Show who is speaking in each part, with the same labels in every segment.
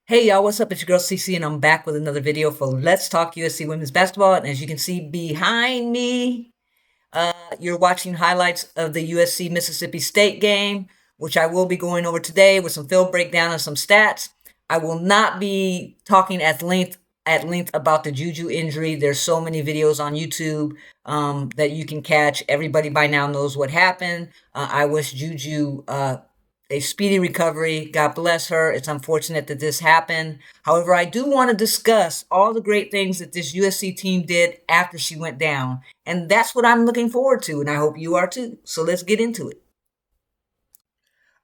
Speaker 1: Hey y'all, what's up? It's your girl CC and I'm back with another video for Let's Talk USC Women's Basketball. And as you can see behind me, you're watching highlights of the USC Mississippi State game, which I will be going over today with some film breakdown and some stats. I will not be talking at length about the Juju injury. There's so many videos on YouTube that you can catch. Everybody by now knows what happened. I wish Juju a speedy recovery. God bless her. It's unfortunate that this happened. However, I do want to discuss all the great things that this USC team did after she went down. And that's what I'm looking forward to, and I hope you are too. So let's get into it.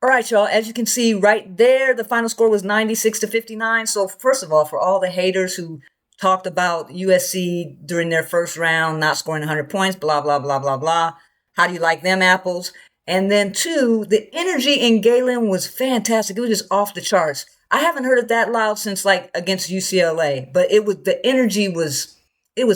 Speaker 1: All right, y'all. As you can see right there, the final score was 96-59. So first of all, for all the haters who talked about USC during their first round, not scoring 100 points, blah, blah, blah, blah, blah. How do you like them apples? And then two, the energy in Galen was fantastic. It was just off the charts. I haven't heard it that loud since like against UCLA, but the energy was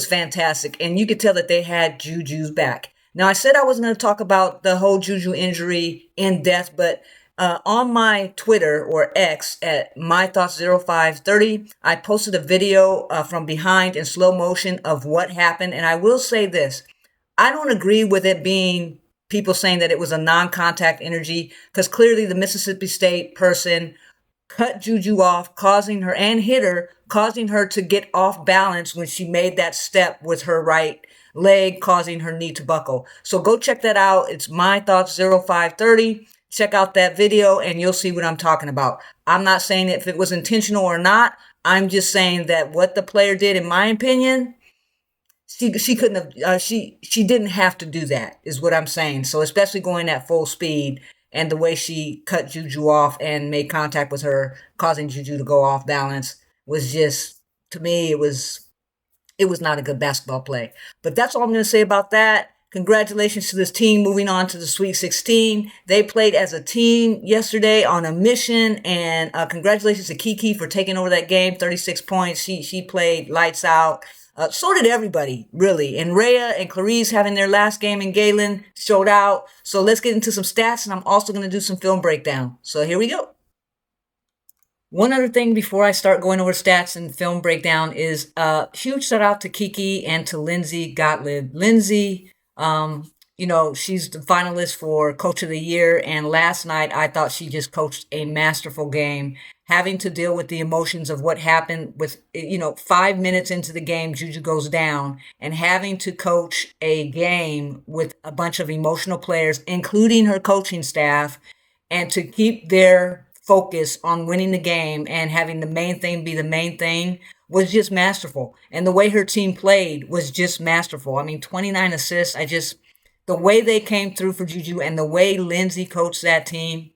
Speaker 1: fantastic. And you could tell that they had Juju's back. Now, I said I wasn't going to talk about the whole Juju injury in depth, but on my Twitter or X at mythoughts0530, I posted a video from behind in slow motion of what happened. And I will say this, I don't agree with it being people saying that it was a non-contact energy, because clearly the Mississippi State person cut Juju off, causing her and hit her, causing her to get off balance when she made that step with her right leg, causing her knee to buckle. So go check that out. It's mythoughts0530. Check out that video and you'll see what I'm talking about. I'm not saying if it was intentional or not. I'm just saying that what the player did, in my opinion, she couldn't have she didn't have to do that, is what I'm saying. So especially going at full speed and the way she cut Juju off and made contact with her, causing Juju to go off balance, was just, to me, it was not a good basketball play. But that's all I'm going to say about that. Congratulations to this team moving on to the Sweet 16. They played as a team yesterday on a mission, and congratulations to Kiki for taking over that game, 36 points. She played lights out. So did everybody, really. And Rhea and Clarice having their last game in Galen showed out. So let's get into some stats, and I'm also going to do some film breakdown. So here we go. One other thing before I start going over stats and film breakdown is huge shout out to Kiki and to Lindsay Gottlieb. Lindsay, she's the finalist for Coach of the Year, and last night I thought she just coached a masterful game, having to deal with the emotions of what happened with, 5 minutes into the game, Juju goes down, and having to coach a game with a bunch of emotional players, including her coaching staff, and to keep their focus on winning the game and having the main thing be the main thing was just masterful. And the way her team played was just masterful. I mean, 29 assists. The way they came through for Juju and the way Lindsay coached that team,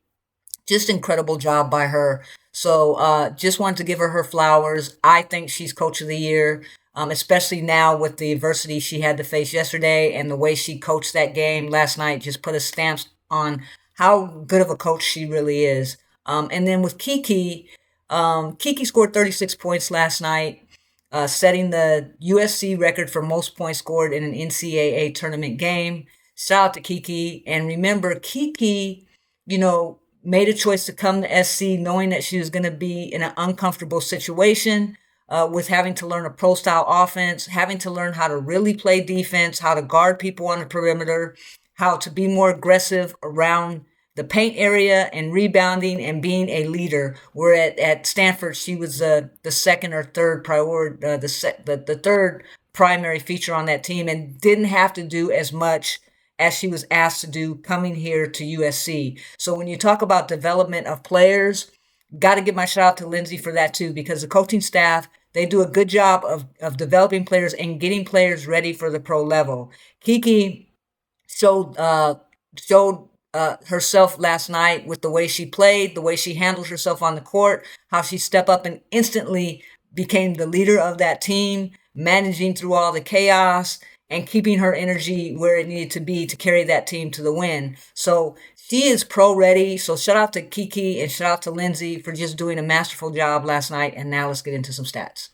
Speaker 1: just incredible job by her. So just wanted to give her flowers. I think she's Coach of the Year, especially now with the adversity she had to face yesterday, and the way she coached that game last night just put a stamp on how good of a coach she really is. And then with Kiki, Kiki scored 36 points last night, setting the USC record for most points scored in an NCAA tournament game. Shout out to Kiki. And remember, Kiki, made a choice to come to SC knowing that she was going to be in an uncomfortable situation with having to learn a pro-style offense, having to learn how to really play defense, how to guard people on the perimeter, how to be more aggressive around the paint area and rebounding and being a leader. Where at Stanford, she was the second or third priority, the third primary feature on that team, and didn't have to do as much as she was asked to do coming here to USC. So when you talk about development of players, got to give my shout out to Lindsay for that too, because the coaching staff, they do a good job of developing players and getting players ready for the pro level. Kiki showed herself last night with the way she played, the way she handled herself on the court, how she stepped up and instantly became the leader of that team, managing through all the chaos and keeping her energy where it needed to be to carry that team to the win. So she is pro ready. So shout out to Kiki and shout out to Lindsay for just doing a masterful job last night. And now let's get into some stats.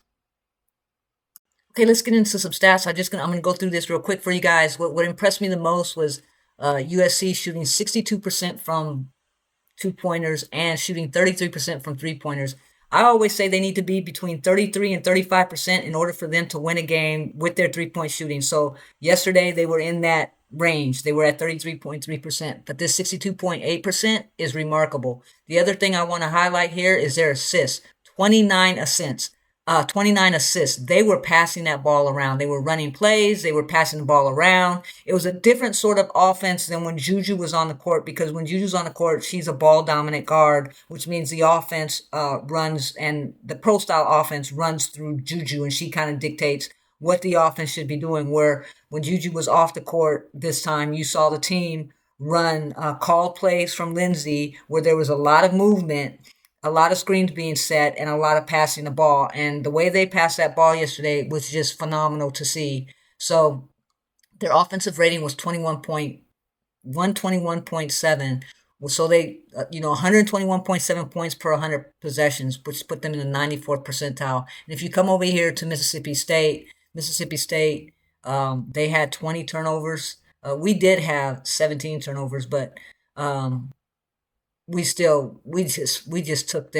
Speaker 1: Okay, let's get into some stats. I'm going to go through this real quick for you guys. What impressed me the most was USC shooting 62% from two-pointers and shooting 33% from three-pointers. I always say they need to be between 33 and 35% in order for them to win a game with their 3-point shooting. So yesterday they were in that range. They were at 33.3%, but this 62.8% is remarkable. The other thing I want to highlight here is their assists. 29 assists. 29 assists. They were passing that ball around. They were running plays. They were passing the ball around. It was a different sort of offense than when Juju was on the court, because when Juju's on the court, she's a ball dominant guard, which means the offense runs, and the pro style offense runs through Juju, and she kind of dictates what the offense should be doing. Where when Juju was off the court this time, you saw the team run called plays from Lindsay where there was a lot of movement, a lot of screens being set, and a lot of passing the ball. And the way they passed that ball yesterday was just phenomenal to see. So their offensive rating was 121.7. So they, 121.7 points per 100 possessions, which put them in the 94th percentile. And if you come over here to Mississippi State, they had 20 turnovers. We did have 17 turnovers, but we just took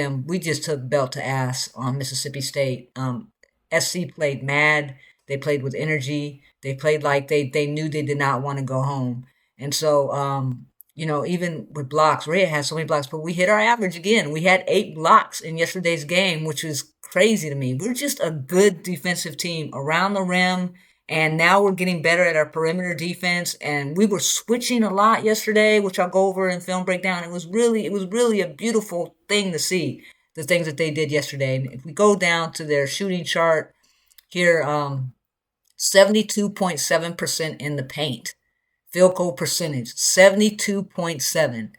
Speaker 1: belt to ass on Mississippi State. SC played mad. They played with energy. They played like they knew they did not want to go home. And so, even with blocks, Rhea had so many blocks, but we hit our average again. We had 8 blocks in yesterday's game, which is crazy to me. We're just a good defensive team around the rim, and now we're getting better at our perimeter defense. And we were switching a lot yesterday, which I'll go over in film breakdown. It was really a beautiful thing to see, the things that they did yesterday. And if we go down to their shooting chart here, 72.7% in the paint. Field goal percentage, 72.7.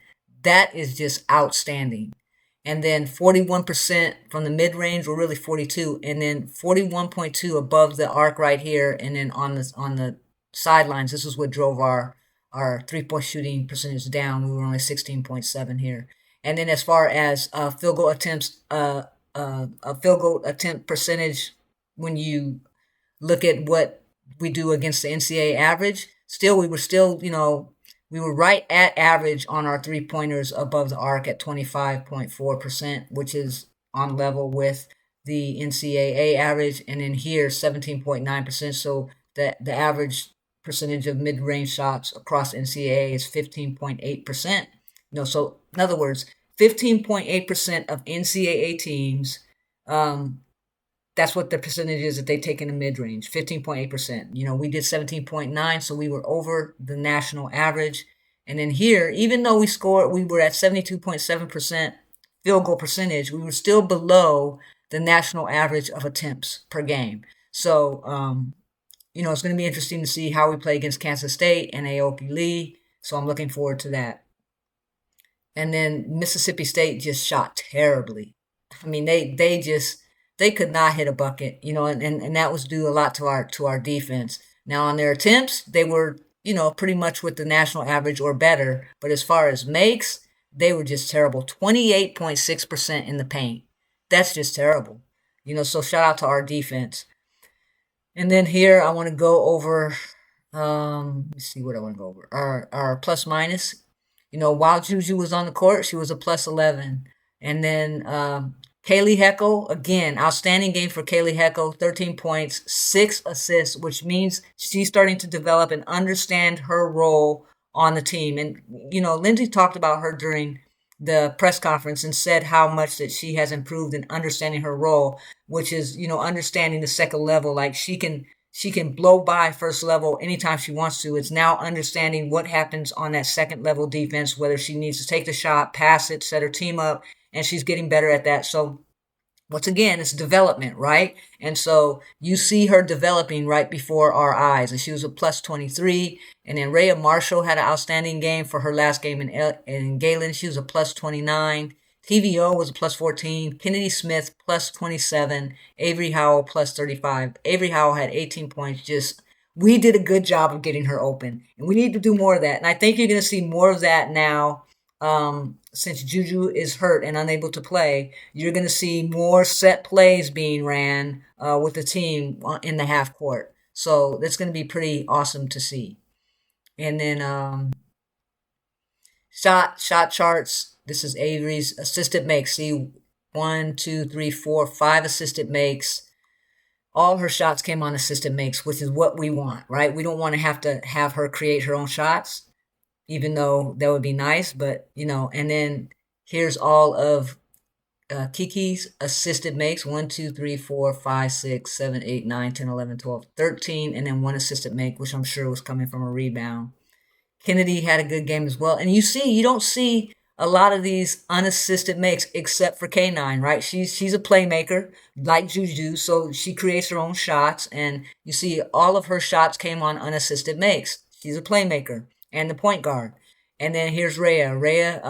Speaker 1: That is just outstanding. And then 41% from the mid-range, or really 42, and then 41.2 above the arc right here, and then on the sidelines, this is what drove our 3-point shooting percentage down. We were only 16.7 here. And then as far as field goal attempts, a field goal attempt percentage, when you look at what we do against the NCAA average, we were right at average on our 3-pointers above the arc at 25.4%, which is on level with the NCAA average. And then here, 17.9%. So the average percentage of mid-range shots across NCAA is 15.8%. So in other words, 15.8% of NCAA teams, that's what the percentage is that they take in the mid-range, 15.8%. We did 17.9, so we were over the national average. And then here, even though we were at 72.7% field goal percentage, we were still below the national average of attempts per game. So, it's going to be interesting to see how we play against Kansas State and Aoki Lee. So I'm looking forward to that. And then Mississippi State just shot terribly. I mean, they could not hit a bucket, and that was due a lot to our defense. Now on their attempts, they were, pretty much with the national average or better. But as far as makes, they were just terrible. 28.6% in the paint. That's just terrible. So shout out to our defense. And then here I want to go over, let's see what I want to go over. Our plus minus. While Juju was on the court, she was a plus 11. And then Kaylee Heckel, again, outstanding game for Kaylee Heckel, 13 points, 6 assists, which means she's starting to develop and understand her role on the team. And, Lindsay talked about her during the press conference and said how much that she has improved in understanding her role, which is, understanding the second level. Like she can blow by first level anytime she wants to. It's now understanding what happens on that second level defense, whether she needs to take the shot, pass it, set her team up, and she's getting better at that. So once again, it's development, right? And so you see her developing right before our eyes. And she was a plus 23. And then Rhea Marshall had an outstanding game for her last game in Galen. She was a plus 29. TVO was a plus 14. Kennedy Smith plus 27. Avery Howell plus 35. Avery Howell had 18 points. We did a good job of getting her open. And we need to do more of that. And I think you're going to see more of that now. Since Juju is hurt and unable to play, you're going to see more set plays being ran with the team in the half court. So that's going to be pretty awesome to see. And then shot charts. This is Avery's assisted makes. See, one, two, three, four, five assisted makes. All her shots came on assisted makes, which is what we want, right? We don't want to have her create her own shots, even though that would be nice. But and then here's all of Kiki's assisted makes: 1, 2, 3, 4, 5, 6, 7, 8, 9, 10, 11, 12, 13, and then one assisted make, which I'm sure was coming from a rebound. Kennedy had a good game as well. And you don't see a lot of these unassisted makes except for K9, right? She's a playmaker like Juju, so she creates her own shots, and you see all of her shots came on unassisted makes. She's a playmaker and the point guard. And then here's Rhea. Rhea,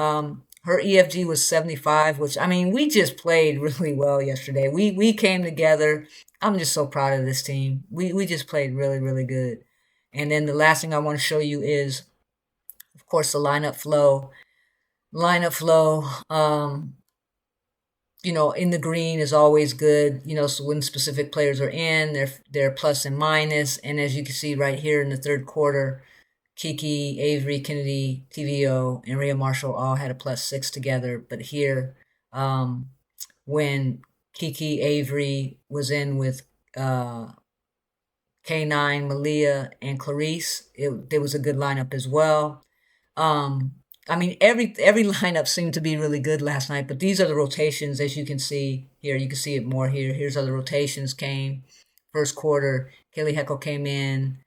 Speaker 1: her EFG was 75, which, I mean, we just played really well yesterday. We came together. I'm just so proud of this team. We just played really, really good. And then the last thing I want to show you is, of course, the lineup flow. Lineup flow, in the green is always good. So when specific players are in, they're plus and minus. And as you can see right here in the third quarter, Kiki, Avery, Kennedy, TVO, and Rhea Marshall all had a +6 together. But here, when Kiki Avery was in with K9, Malia, and Clarice, there was a good lineup as well. I mean, every lineup seemed to be really good last night, but these are the rotations, as you can see here. You can see it more here. Here's how the rotations came. First quarter, Kaylee Heckle came in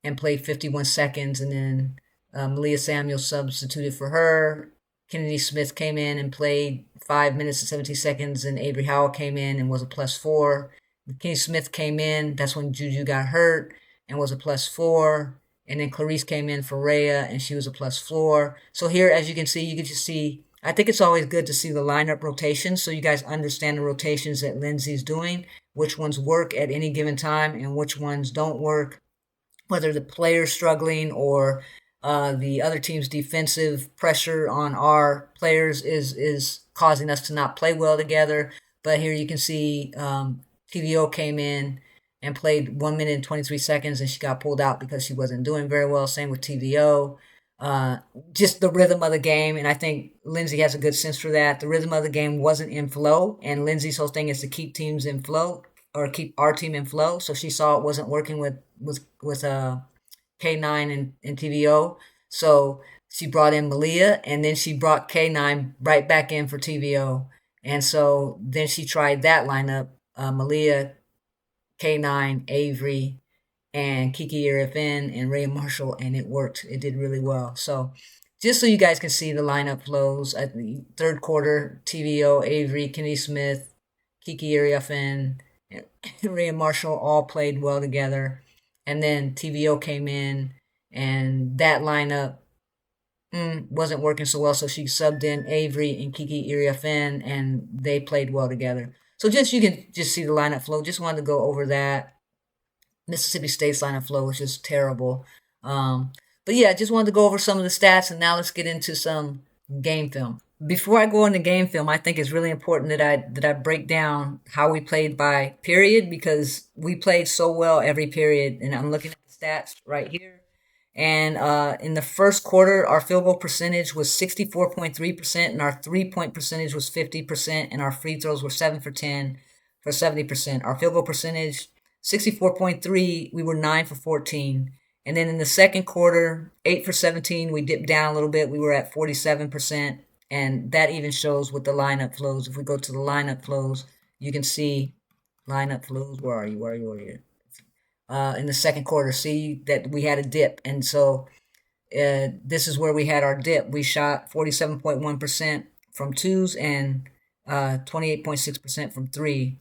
Speaker 1: and played 51 seconds, and then Malia Samuel substituted for her. Kennedy Smith came in and played 5 minutes and 17 seconds, and Avery Howell came in and was a +4. Kennedy Smith came in. That's when Juju got hurt and was a +4. And then Clarice came in for Rhea, and she was a +4. So here, as you can see, you can just see, I think it's always good to see the lineup rotations so you guys understand the rotations that Lindsay's doing, which ones work at any given time and which ones don't work, whether the player's struggling or the other team's defensive pressure on our players is causing us to not play well together. But here you can see TVO came in and played 1 minute and 23 seconds, and she got pulled out because she wasn't doing very well. Same with TVO. Just the rhythm of the game, and I think Lindsay has a good sense for that. The rhythm of the game wasn't in flow, and Lindsay's whole thing is to keep teams in flow, or keep our team in flow. So she saw it wasn't working with K9 and TVO. So she brought in Malia, and then she brought K9 right back in for TVO. And so then she tried that lineup, Malia, K9, Avery, and Kiki Irfin and Ray Marshall, and it worked. It did really well. So just so you guys can see the lineup flows, at the third quarter, TVO, Avery, Kennedy Smith, Kiki Irfin, and Ray Marshall all played well together. And then TVO came in, and that lineup wasn't working so well, so she subbed in Avery and Kiki Irfin, and they played well together. So you can just see the lineup flow. Just wanted to go over that. Mississippi State's lineup flow was just terrible. But yeah, just wanted to go over some of the stats, and now let's get into some game film. Before I go into game film, I think it's really important that I break down how we played by period, because we played so well every period, and I'm looking at the stats right here. And in the first quarter, our field goal percentage was 64.3%, and our 3-point percentage was 50%, and our free throws were 7 for 10 for 70%. Our field goal percentage, 64.3, we were 9 for 14. And then in the second quarter, 8 for 17, we dipped down a little bit. We were at 47%, and that even shows with the lineup flows. If we go to the lineup flows, you can see lineup flows. Where are you? In the second quarter, see that we had a dip. And so this is where we had our dip. We shot 47.1% from twos and 28.6% from three.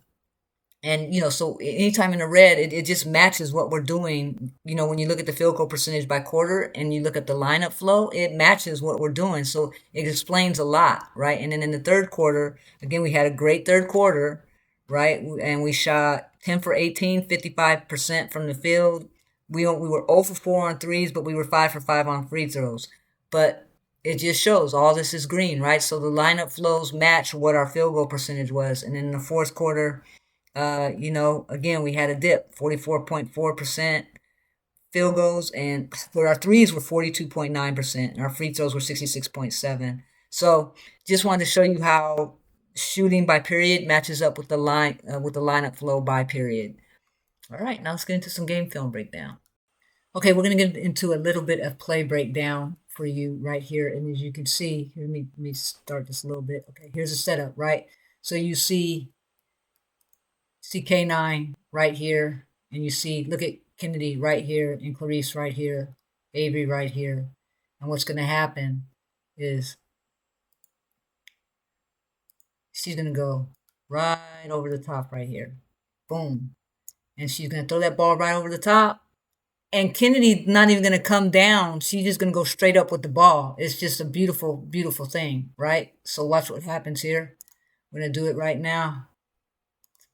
Speaker 1: And, so anytime in the red, it just matches what we're doing. When you look at the field goal percentage by quarter and you look at the lineup flow, it matches what we're doing. So it explains a lot, right? And then in the third quarter, again, we had a great third quarter, right? And we shot 10 for 18, 55% from the field. We were 0 for 4 on threes, but we were 5 for 5 on free throws. But it just shows all this is green, right? So the lineup flows match what our field goal percentage was. And in the fourth quarter, again, we had a dip, 44.4% field goals, but our threes were 42.9%, and our free throws were 66.7%. So just wanted to show you how shooting by period matches up with the lineup flow by period. All right, now let's get into some game film breakdown. Okay, we're gonna get into a little bit of play breakdown for you right here, and as you can see, here, let me start this a little bit. Okay, here's a setup, right? So you see K9 right here, and you see, look at Kennedy right here, and Clarice right here, Avery right here, and what's gonna happen is she's gonna go right over the top right here, boom, and she's gonna throw that ball right over the top. And Kennedy's not even going to come down. She's just going to go straight up with the ball. It's just a beautiful, beautiful thing, right? So watch what happens here. We're going to do it right now.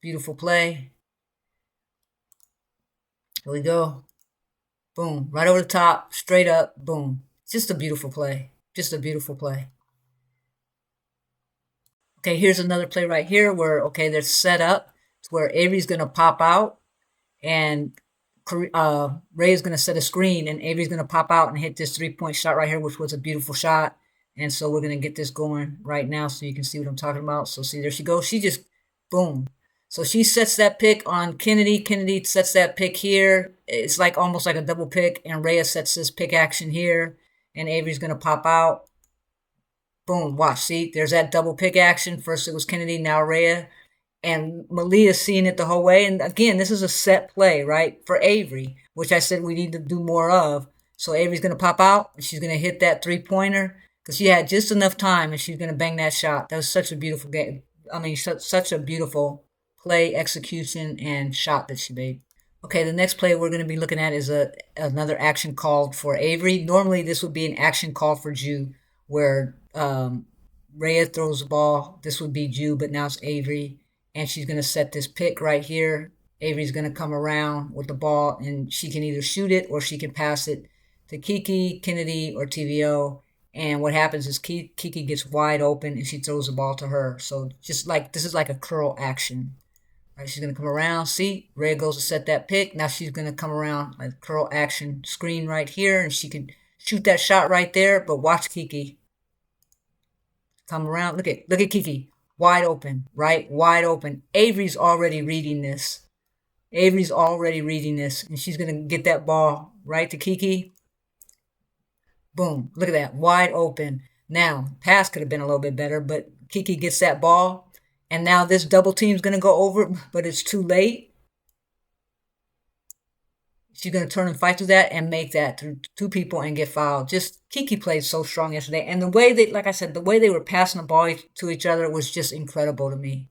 Speaker 1: Beautiful play. Here we go. Boom. Right over the top, straight up, boom. Just a beautiful play. Just a beautiful play. Okay, here's another play right here where, okay, they're set up to where Avery's going to pop out and Ray is going to set a screen, and Avery's going to pop out and hit this three-point shot right here, which was a beautiful shot. And so we're going to get this going right now so you can see what I'm talking about. So see, there she goes. She just, boom. So she sets that pick on Kennedy. Kennedy sets that pick here. It's like almost like a double pick, and Rhea sets this pick action here, and Avery's going to pop out. Boom, watch, see, there's that double pick action. First it was Kennedy, now Rhea. And Malia's seeing it the whole way. And again, this is a set play, right, for Avery, which I said we need to do more of. So Avery's going to pop out, and she's going to hit that three-pointer because she had just enough time, and she's going to bang that shot. That was such a beautiful game. I mean, such a beautiful play, execution, and shot that she made. Okay, the next play we're going to be looking at is another action called for Avery. Normally, this would be an action call for Ju, where Rhea throws the ball. This would be Ju, but now it's Avery. And she's going to set this pick right here. Avery's going to come around with the ball, and she can either shoot it or she can pass it to Kiki, Kennedy, or TVO. And what happens is Kiki gets wide open, and she throws the ball to her. So just like, this is like a curl action. Right, she's going to come around. See, Rhea goes to set that pick. Now she's going to come around like curl action screen right here, and she can shoot that shot right there. But watch Kiki come around. Look at Kiki. Wide open, right? Wide open. Avery's already reading this. Avery's already reading this. And she's going to get that ball right to Kiki. Boom. Look at that. Wide open. Now, pass could have been a little bit better, but Kiki gets that ball. And now this double team's going to go over, but it's too late. She's going to turn and fight through that and make that through two people and get fouled. Just Kiki played so strong yesterday. And the way they, like I said, the way they were passing the ball to each other was just incredible to me.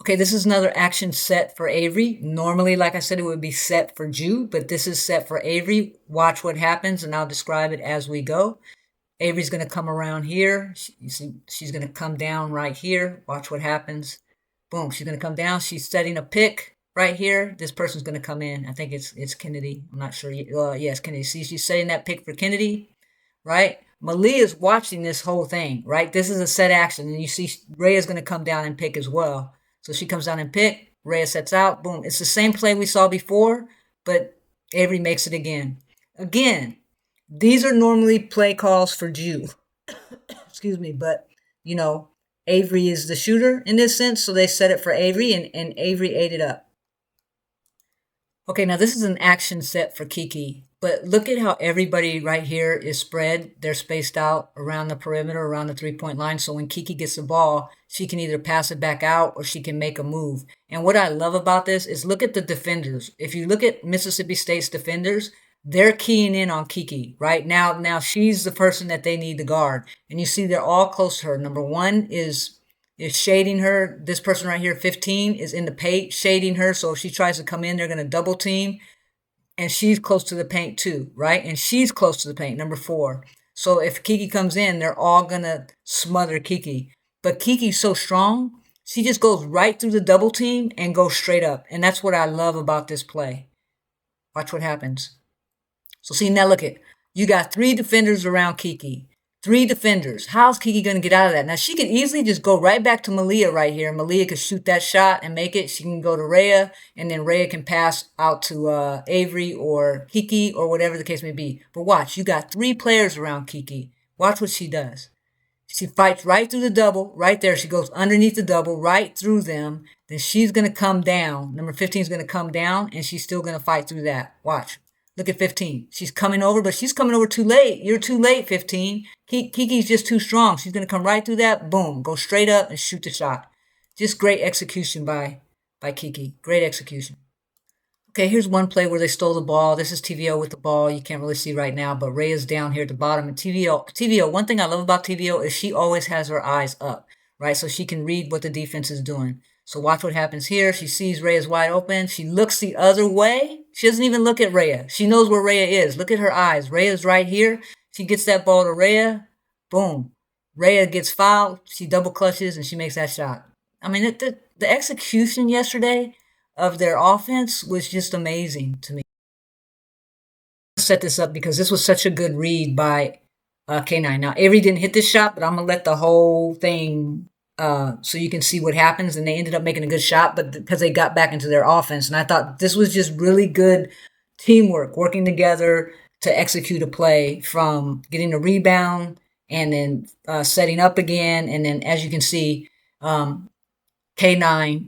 Speaker 1: Okay, this is another action set for Avery. Normally, like I said, it would be set for Ju, but this is set for Avery. Watch what happens, and I'll describe it as we go. Avery's going to come around here. You see, she's going to come down right here. Watch what happens. Boom, she's going to come down. She's setting a pick. Right here, this person's going to come in. I think it's Kennedy. I'm not sure. Yes, Kennedy. See, she's setting that pick for Kennedy, right? Malia's watching this whole thing, right? This is a set action, and you see Rhea's going to come down and pick as well. So she comes down and pick. Rhea sets out. Boom. It's the same play we saw before, but Avery makes it again. Again, these are normally play calls for Ju. Excuse me, but, you know, Avery is the shooter in this sense, so they set it for Avery, and Avery ate it up. Okay, now this is an action set for Kiki, but look at how everybody right here is spread. They're spaced out around the perimeter, around the three-point line, so when Kiki gets the ball, she can either pass it back out or she can make a move. And what I love about this is look at the defenders. If you look at Mississippi State's defenders, they're keying in on Kiki, right? Now she's the person that they need to guard. And you see they're all close to her. Number one is shading her. This person right here, 15, is in the paint, shading her. So if she tries to come in, they're going to double team. And she's close to the paint too, right? And she's close to the paint, number 4. So if Kiki comes in, they're all going to smother Kiki. But Kiki's so strong, she just goes right through the double team and goes straight up. And that's what I love about this play. Watch what happens. So see, now look at, you got 3 defenders around Kiki. 3 defenders. How's Kiki going to get out of that? Now, she could easily just go right back to Malia right here. Malia could shoot that shot and make it. She can go to Rhea, and then Rhea can pass out to Avery or Kiki or whatever the case may be. But watch, you got 3 players around Kiki. Watch what she does. She fights right through the double, right there. She goes underneath the double, right through them. Then she's going to come down. Number 15 is going to come down, and she's still going to fight through that. Watch. Look at 15. She's coming over, but she's coming over too late. You're too late, 15. Kiki's just too strong. She's going to come right through that. Boom. Go straight up and shoot the shot. Just great execution by Kiki. Great execution. Okay, here's one play where they stole the ball. This is TVO with the ball. You can't really see right now, but Ray is down here at the bottom. And TVO, one thing I love about TVO is she always has her eyes up, right? So she can read what the defense is doing. So watch what happens here. She sees Ray is wide open. She looks the other way. She doesn't even look at Rhea. She knows where Rhea is. Look at her eyes. Rhea is right here. She gets that ball to Rhea. Boom. Rhea gets fouled. She double clutches and she makes that shot. I mean, the execution yesterday of their offense was just amazing to me. Set this up because this was such a good read by K9. Now, Avery didn't hit this shot, but I'm going to let the whole thing so you can see what happens. And they ended up making a good shot, but because they got back into their offense. And I thought this was just really good teamwork, working together to execute a play from getting a rebound and then setting up again. And then, as you can see, K9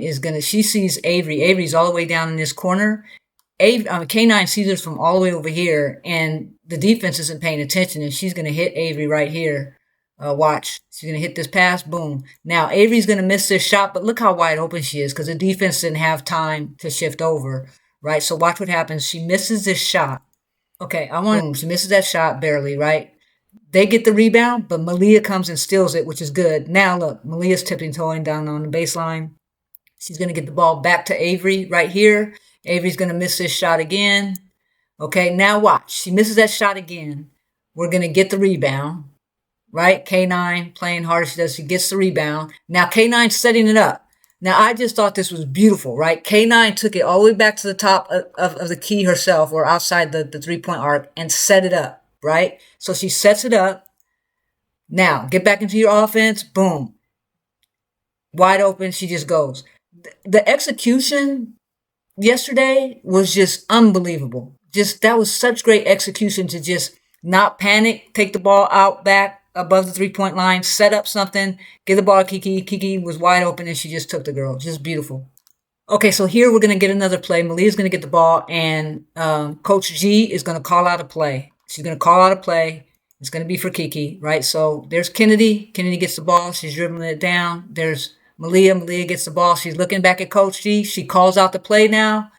Speaker 1: is going to, she sees Avery. Avery's all the way down in this corner. K9 sees her from all the way over here, and the defense isn't paying attention, and she's going to hit Avery right here. Watch. She's going to hit this pass. Boom. Now, Avery's going to miss this shot, but look how wide open she is because the defense didn't have time to shift over, right? So watch what happens. She misses this shot. Okay, she misses that shot barely, right? They get the rebound, but Malia comes and steals it, which is good. Now, look, Malia's tipping-toeing down on the baseline. She's going to get the ball back to Avery right here. Avery's going to miss this shot again. Okay, now watch. She misses that shot again. We're going to get the rebound, right? K9 playing hard as she does. She gets the rebound. Now K9's setting it up. Now, I just thought this was beautiful, right? K9 took it all the way back to the top of the key herself or outside the three-point arc and set it up, right? So she sets it up. Now, get back into your offense. Boom. Wide open. She just goes. The execution yesterday was just unbelievable. That was such great execution to just not panic, take the ball out back above the three-point line, set up something, give the ball to Kiki. Kiki was wide open and she just took the girl. Just beautiful. Okay, so here we're going to get another play. Malia's going to get the ball and Coach G is going to call out a play. She's going to call out a play. It's going to be for Kiki, right? So there's Kennedy. Kennedy gets the ball. She's dribbling it down. There's Malia. Malia gets the ball. She's looking back at Coach G. She calls out the play now.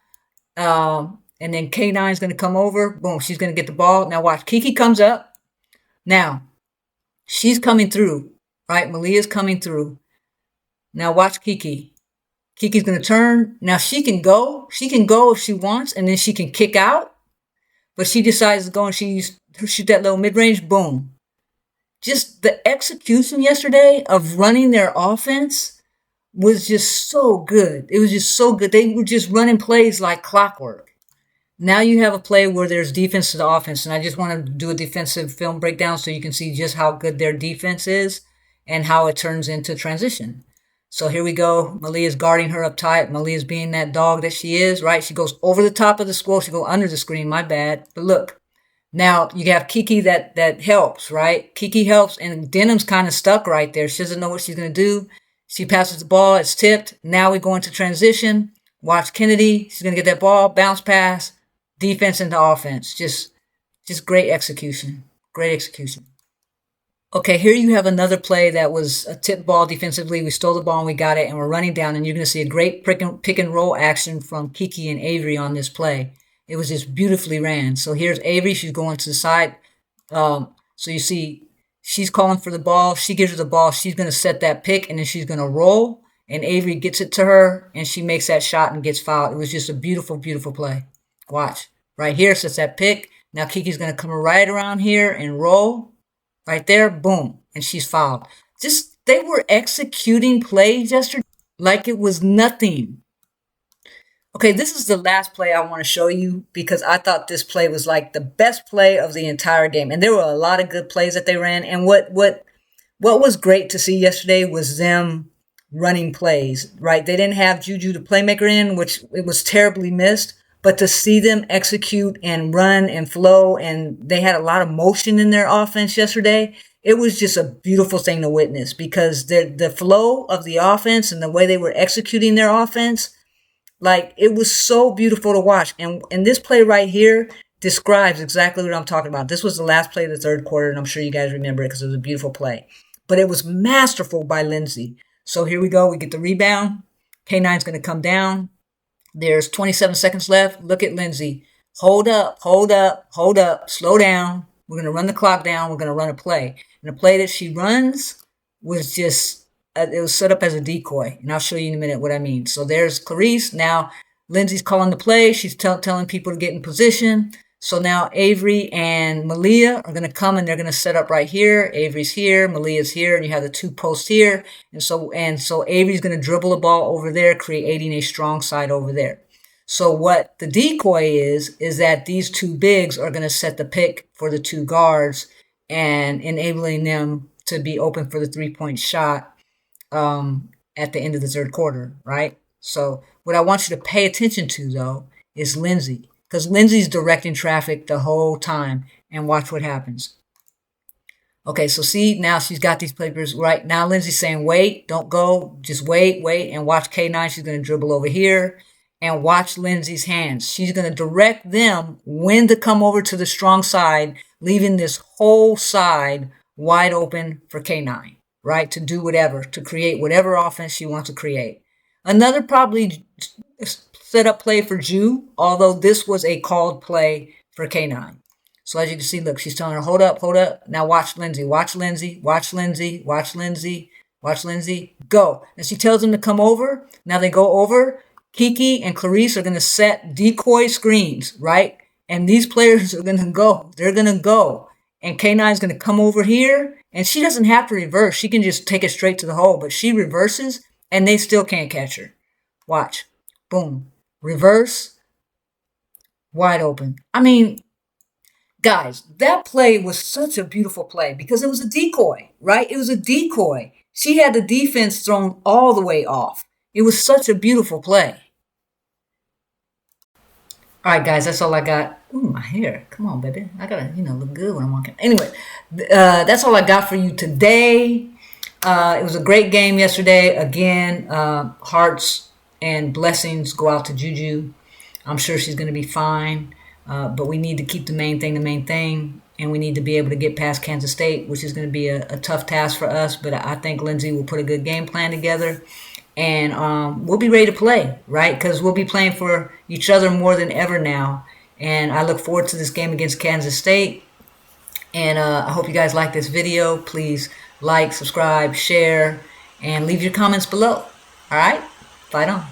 Speaker 1: And then K9 is going to come over. Boom. She's going to get the ball. Now watch. Kiki comes up. Now, she's coming through, right? Malia's coming through. Now watch Kiki. Kiki's going to turn. Now she can go. She can go if she wants, and then she can kick out. But she decides to go and shoot that little mid-range. Boom. Just the execution yesterday of running their offense was just so good. It was just so good. They were just running plays like clockwork. Now you have a play where there's defense to the offense, and I just want to do a defensive film breakdown so you can see just how good their defense is and how it turns into transition. So here we go. Malia's guarding her up tight. Malia's being that dog that she is, right? She goes over the top of the scroll. She goes under the screen. My bad. But look, now you have Kiki that helps, right? Kiki helps, and Denham's kind of stuck right there. She doesn't know what she's going to do. She passes the ball. It's tipped. Now we go into transition. Watch Kennedy. She's going to get that ball. Bounce pass. Defense into offense. Just great execution. Great execution. Okay, here you have another play that was a tip ball defensively. We stole the ball and we got it, and we're running down, and you're going to see a great pick and roll action from Kiki and Avery on this play. It was just beautifully ran. So here's Avery. She's going to the side. So you see she's calling for the ball. She gives her the ball. She's going to set that pick, and then she's going to roll, and Avery gets it to her, and she makes that shot and gets fouled. It was just a beautiful, beautiful play. Watch. Right here sets that pick. Now Kiki's going to come right around here and roll. Right there, boom, and she's fouled. They were executing plays yesterday like it was nothing. Okay, this is the last play I want to show you because I thought this play was like the best play of the entire game. And there were a lot of good plays that they ran. And what was great to see yesterday was them running plays, right? They didn't have Juju the playmaker in, which it was terribly missed. But to see them execute and run and flow, and they had a lot of motion in their offense yesterday, it was just a beautiful thing to witness because the flow of the offense and the way they were executing their offense, like it was so beautiful to watch. And this play right here describes exactly what I'm talking about. This was the last play of the third quarter, and I'm sure you guys remember it because it was a beautiful play. But it was masterful by Lindsay. So here we go. We get the rebound. K9's going to come down. There's 27 seconds left. Look at Lindsay. Hold up, hold up, hold up. Slow down. We're going to run the clock down. We're going to run a play. And the play that she runs was just, it was set up as a decoy. And I'll show you in a minute what I mean. So there's Clarice. Now Lindsay's calling the play. She's telling people to get in position. So now Avery and Malia are going to come and they're going to set up right here. Avery's here, Malia's here, and you have the two posts here. And so Avery's going to dribble the ball over there, creating a strong side over there. So what the decoy is that these two bigs are going to set the pick for the two guards and enabling them to be open for the three-point shot at the end of the third quarter, right? So what I want you to pay attention to, though, is Lindsay. Because Lindsay's directing traffic the whole time. And watch what happens. Okay, so see, now she's got these papers right. Now Lindsay's saying, wait, don't go. Just wait. And watch K9. She's going to dribble over here. And watch Lindsay's hands. She's going to direct them when to come over to the strong side, leaving this whole side wide open for K9, right? To do whatever, to create whatever offense she wants to create. Another probably set up play for Ju, although this was a called play for K9. So as you can see, look, she's telling her, hold up. Now watch Lindsay, go. And she tells them to come over. Now they go over. Kiki and Clarice are going to set decoy screens, right? And these players are going to go. They're going to go. And K9 is going to come over here. And she doesn't have to reverse. She can just take it straight to the hole. But she reverses, and they still can't catch her. Watch. Boom. Reverse. Wide open. I mean, guys, that play was such a beautiful play because it was a decoy, right? It was a decoy. She had the defense thrown all the way off. It was such a beautiful play. All right, guys, that's all I got. Ooh, my hair. Come on, baby. I gotta, look good when I'm walking. Anyway, that's all I got for you today. It was a great game yesterday. Again, hearts and blessings go out to Juju. I'm sure she's going to be fine. But we need to keep the main thing. And we need to be able to get past Kansas State, which is going to be a tough task for us. But I think Lindsay will put a good game plan together. And we'll be ready to play, right? Because we'll be playing for each other more than ever now. And I look forward to this game against Kansas State. And I hope you guys like this video. Please like, subscribe, share, and leave your comments below. All right? Fight on.